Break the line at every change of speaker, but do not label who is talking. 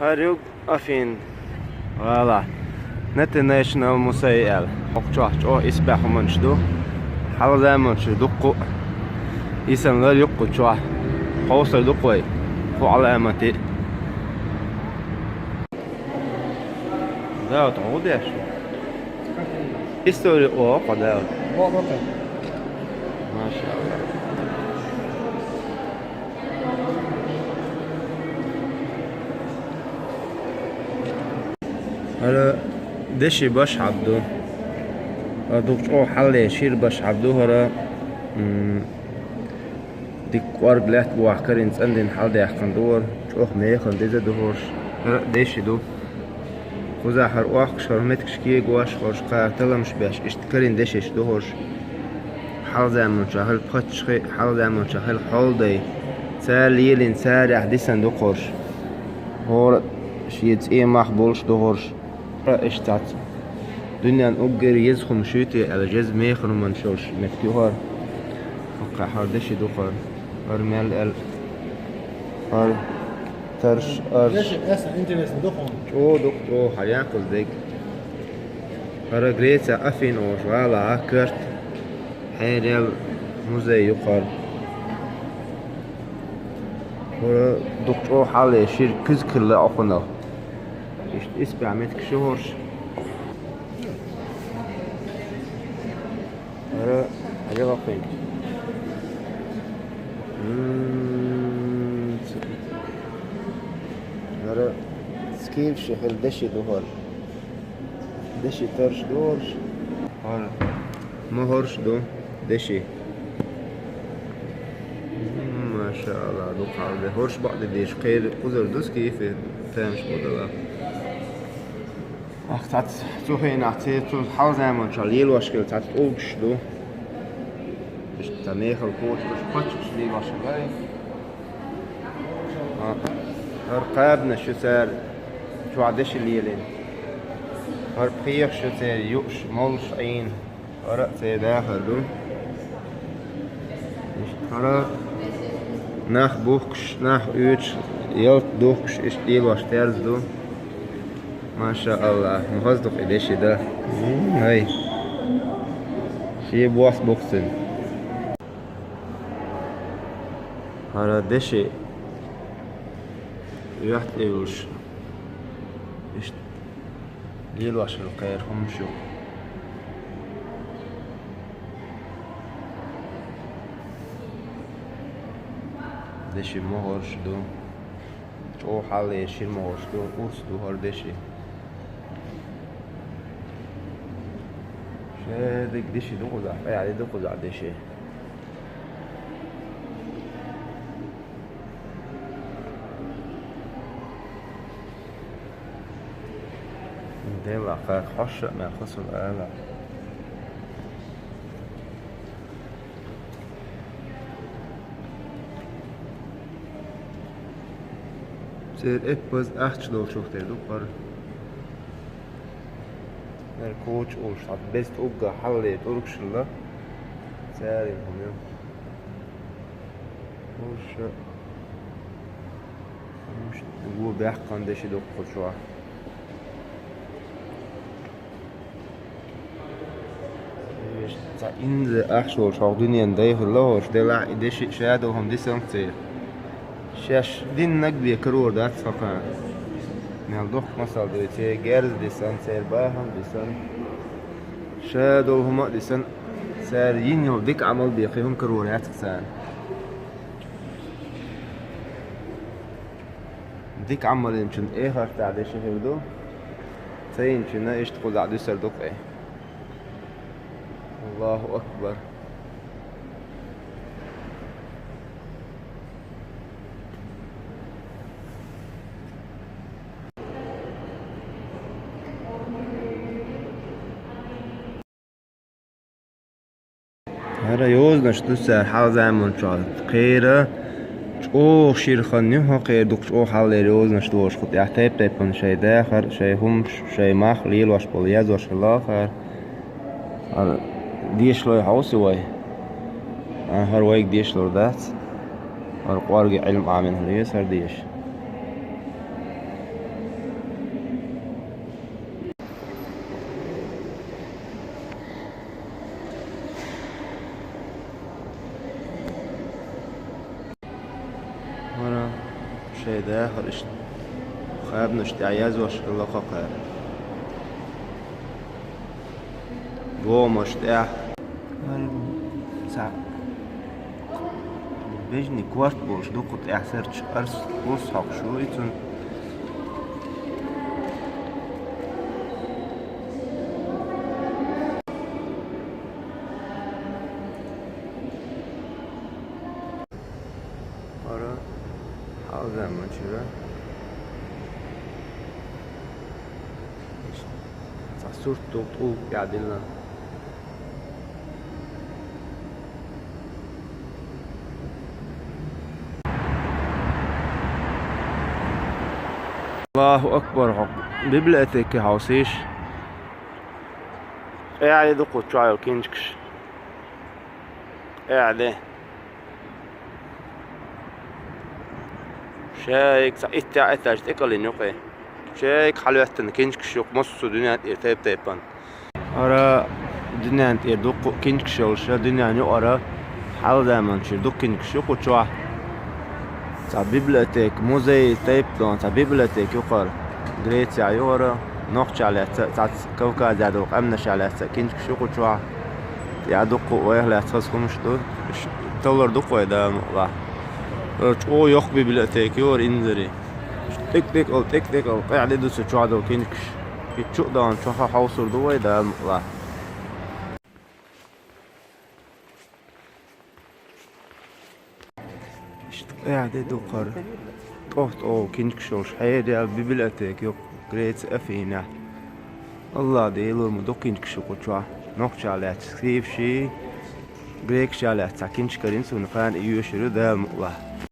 Arık afin. Valla. International Musail. Okço isbah munçdu. Halda munçdu duqqu. İnsanlar yok ço. Hawsa duqqu. Bu alamati. لا تعود يا شو هيستوري اوه ده ما شاء الله هلا دشي باش عبدو دوك او حلي شير باش عبدو هلا ديك وارق لات بو احكرين سندين حل دي احكن دور اوخ ميخن ديزا دهوش دشي دو خوزا هر وقت شرمت کشکی گواش خوش قاتلم شبیش اشتکرین دشش دوهش حال زمان شهل پچخی حال زمان شهل حال دی سال لیلین سال احدیسن دو قرش هور شیت ای مخبولش دوهش را اشتات دنیان اوگر یزخم شوتی الجز میخرم من شوش متکیوهر وقع هردشی دو قر ارمال ال هر ترش
ليش اسا انت بس دخون
او حاليا قصدك هرا جريتا افين او شغالة كرت حيريال موزي يقار هرا دكتور حالي شير كز كلا اخونا اسبي عميتك شهورش هرا حاليا افين هرا سكيف شغل دشي دوهر دشي ترش دورش هر مهرش دو دشي ما شاء الله دو قاعدة هرش بعد ديش خير قدر دوس كيف تامش بدلا اختات توهي نعطي تو حال زمان شاليل واشكل تات اوبش دو بش تنيخ الكوت بش قطش ليل واشكل هر قابنا شو صار شو عدش الليلين هر بخيخ شو صار يوش مولش عين هرق صار داخل دو هرق ناخ بوخش ناخ اوش يلت دوخش اشتيل واشترز دو ما شاء الله مهزدق إديشي ده هاي شي بواس بوكسن هرق دشي يحت ايوش اشت ليلو عشان الخير هم شو دشي مهرش دو شو حالي شير مهرش دو اوس دو هر دشي شادك دشي دو قزع اي علي دو قزع دشي ديلا قاك حشق ما خسر آلة سير اباز اختش دول شوفتر دو قر نر كوچ اوش عد بست اوغا حلي توركش الله ساري هم يوم اوش مش هو بيحقن دشي دو قشوع in de actual شاغدونيان ده هلاش ده لا دش شادو هم دي سنتي شاش دين نقبي كرور ده فقط نالدوخ مثلا دوتي جارز دي سنتي باهم دي سن شادو هما دي سن سار ينيو ديك عمل بيقيهم كرور ياتسان ديك عمل يمكن ايه هرتع ده شهردو سين شنا ايش تقول عدو سردوق ايه الله أكبر هذا يوزنش تسر حال زمان شاد خيره او شير خنيم ها خير دوكش او حال يوزنش دوش خد يحتاج تبون شيء داخل شيء هم شيء ماخ ليل واش بولياز واش الله خير ديش لوي حوسي واي هر وايك ديش لور دات هر قوارق علم عامن هريس هر ديش شيء داخل إيش خاب نشتعياز وش الله قاقر بو مشتاع ساعة بيجني كوارت بوش دوقت احسرتش ارس بوس حق شويتون ara hal zaman şura sasurt dokt ul yadilna الله أكبر حق ببلقتك هاوسيش قاعد يدقوا تشايل كينشكش قاعدة شايك ساعت تعتاج تكلين يوقي شايك حلوة كينشكش يوق مصر دنيا تيب تيبان أرا دنيا تيدق كينشكش يوشا دنيا يو أرا حال دائما شيدق كينشكش يوق تشوا تا بيبليوتيك موزي تيب دون تا بيبليوتيك يقر غريتيا يورا نوخش على تا كوكا زادو امنش على كينش شوكو تشوا يا دوق ويهلا تخصكمش دو تولر دوق ويدا لا او يخ بيبليوتيك يور انزري تك تك قاعد يدوس تشوا دو كينش يتشو دون تشوا حوصر دو ويدا لا قاعد يدقر طوت او كينكشوش حيدي ببلاتك يوك جريت افينا الله دي لور مدو كينكشو كوتشوا نوكشا لا تسكيف شي جريك شالات كينش كرين سون فان يوشرو دام الله